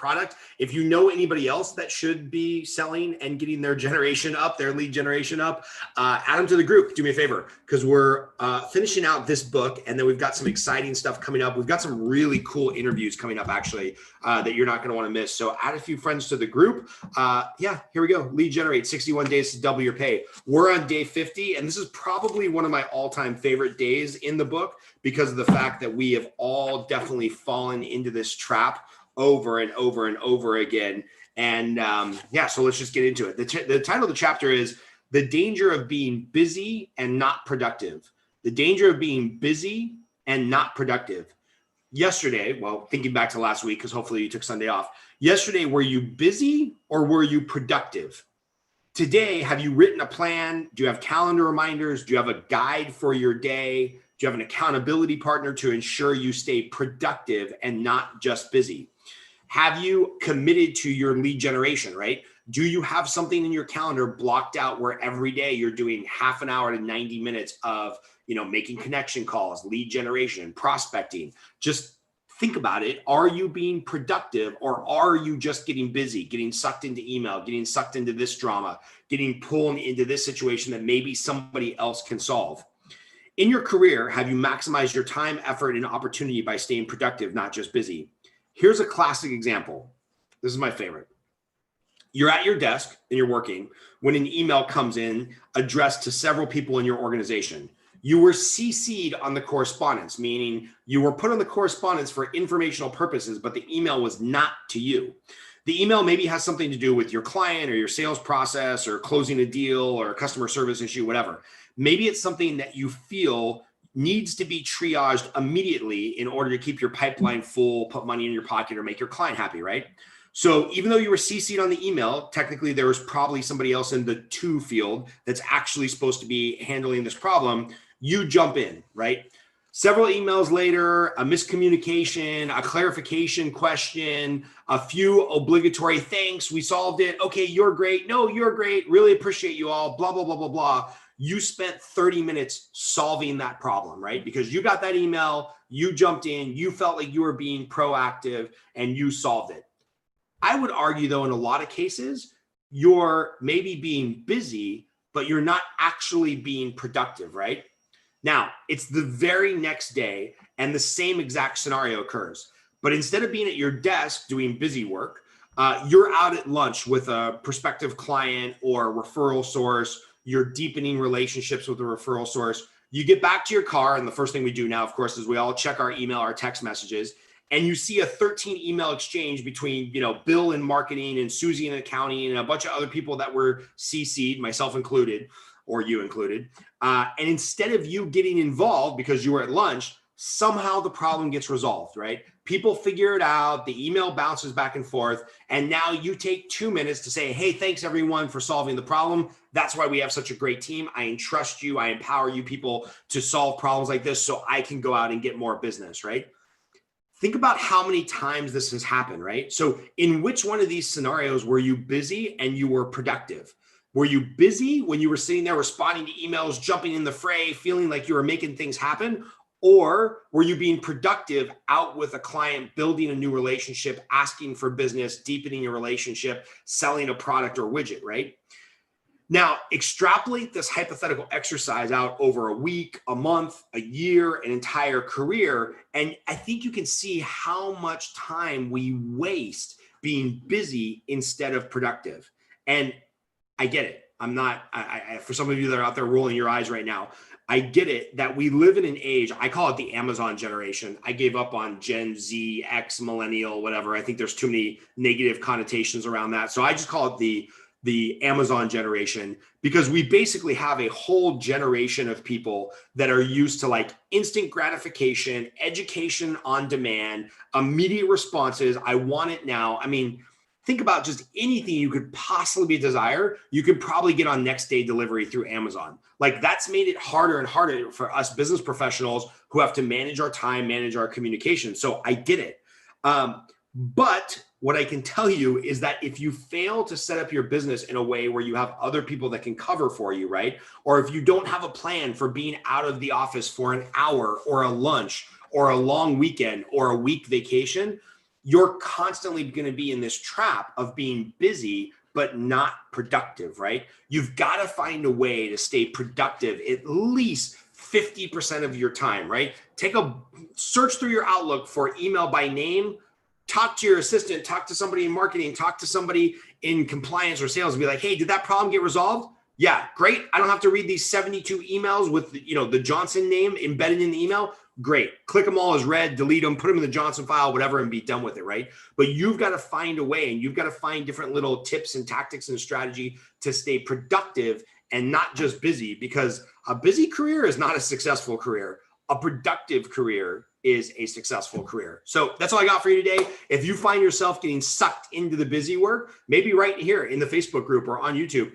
product. If you know anybody else that should be selling and getting their generation up, their lead generation up, add them to the group. Do me a favor, because we're finishing out this book, and then we've got some exciting stuff coming up. We've got some really cool interviews coming up, actually, that you're not going to want to miss. So add a few friends to the group. Yeah, here we go. Lead generate, 61 days to double your pay. We're on day 50, and this is probably one of my all-time favorite days in the book because of the fact that we have all definitely fallen into this trap over and over and over again. And yeah, so let's just get into it. The title of the chapter is The Danger of Being Busy and Not Productive. The danger of being busy and not productive. Yesterday, well, thinking back to last week, because hopefully you took Sunday off. Yesterday, were you busy or were you productive? Today, have you written a plan? Do you have calendar reminders? Do you have a guide for your day? Do you have an accountability partner to ensure you stay productive and not just busy? Have you committed to your lead generation, right? Do you have something in your calendar blocked out where every day you're doing half an hour to 90 minutes of, making connection calls, lead generation, prospecting? Just think about it. Are you being productive, or are you just getting busy, getting sucked into email, getting sucked into this drama, getting pulled into this situation that maybe somebody else can solve? In your career, have you maximized your time, effort, and opportunity by staying productive, not just busy? Here's a classic example. This is my favorite. You're at your desk and you're working when an email comes in addressed to several people in your organization. You were CC'd on the correspondence, meaning you were put on the correspondence for informational purposes, but the email was not to you. The email maybe has something to do with your client or your sales process or closing a deal or a customer service issue, whatever. Maybe it's something that you feel needs to be triaged immediately in order to keep your pipeline full, put money in your pocket, or make your client happy, right? So even though you were CC'd on the email, technically there was probably somebody else in the to field that's actually supposed to be handling this problem. You jump in, right? Several emails later, a miscommunication, a clarification question, a few obligatory thanks, we solved it. Okay, you're great. No, you're great. Really appreciate you all, blah, blah, blah, blah, blah. You spent 30 minutes solving that problem, right? Because you got that email, you jumped in, you felt like you were being proactive, and you solved it. I would argue, though, in a lot of cases, you're maybe being busy, but you're not actually being productive, right? Now, it's the very next day and the same exact scenario occurs. But instead of being at your desk doing busy work, you're out at lunch with a prospective client or referral source. You're deepening relationships with a referral source. You get back to your car, and the first thing we do now, of course, is we all check our email, our text messages, and you see a 13 email exchange between, Bill in marketing and Susie in accounting and a bunch of other people that were CC'd, myself included, or you included. And instead of you getting involved because you were at lunch, somehow the problem gets resolved, right? People figure it out, the email bounces back and forth, and now you take 2 minutes to say, hey, thanks everyone for solving the problem. That's why we have such a great team. I entrust you, I empower you people to solve problems like this so I can go out and get more business, right? Think about how many times this has happened, right? So in which one of these scenarios were you busy and you were productive? Were you busy when you were sitting there responding to emails, jumping in the fray, feeling like you were making things happen? Or were you being productive out with a client, building a new relationship, asking for business, deepening your relationship, selling a product or widget, right? Now, extrapolate this hypothetical exercise out over a week, a month, a year, an entire career, and I think you can see how much time we waste being busy instead of productive. And I get it. For some of you that are out there rolling your eyes right now, I get it that we live in an age, I call it the Amazon generation. I gave up on Gen Z, X, millennial, whatever. I think there's too many negative connotations around that. So I just call it the Amazon generation, because we basically have a whole generation of people that are used to like instant gratification, education on demand, immediate responses. I want it now. I mean, think about just anything you could possibly desire, you could probably get on next day delivery through Amazon. Like that's made it harder and harder for us business professionals who have to manage our time, manage our communication. So I get it. But what I can tell you is that if you fail to set up your business in a way where you have other people that can cover for you, right? Or if you don't have a plan for being out of the office for an hour or a lunch or a long weekend or a week vacation, you're constantly going to be in this trap of being busy but not productive, right? You've got to find a way to stay productive at least 50% of your time, right? Take a search through your Outlook for email by name, talk to your assistant, talk to somebody in marketing, talk to somebody in compliance or sales and be like, hey, did that problem get resolved? Yeah, great. I don't have to read these 72 emails with, the Johnson name embedded in the email. Great. Click them all as read, delete them, put them in the Johnson file, whatever, and be done with it, right? But you've got to find a way, and you've got to find different little tips and tactics and strategy to stay productive and not just busy, because a busy career is not a successful career. A productive career is a successful career. So that's all I got for you today. If you find yourself getting sucked into the busy work, maybe right here in the Facebook group or on YouTube,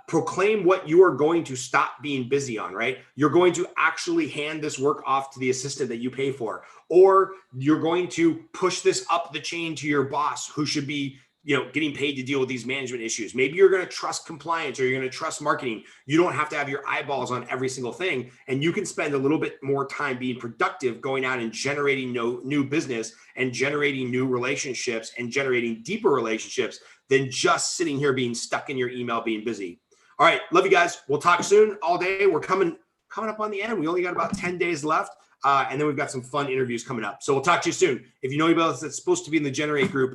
proclaim what you are going to stop being busy on, right? You're going to actually hand this work off to the assistant that you pay for, or you're going to push this up the chain to your boss who should be, getting paid to deal with these management issues. Maybe you're going to trust compliance or you're going to trust marketing. You don't have to have your eyeballs on every single thing. And you can spend a little bit more time being productive, going out and generating new business and generating new relationships and generating deeper relationships than just sitting here being stuck in your email, being busy. All right. Love you guys. We'll talk soon all day. We're coming up on the end. We only got about 10 days left. And then we've got some fun interviews coming up. So we'll talk to you soon. If you know anybody else that's supposed to be in the Generate group,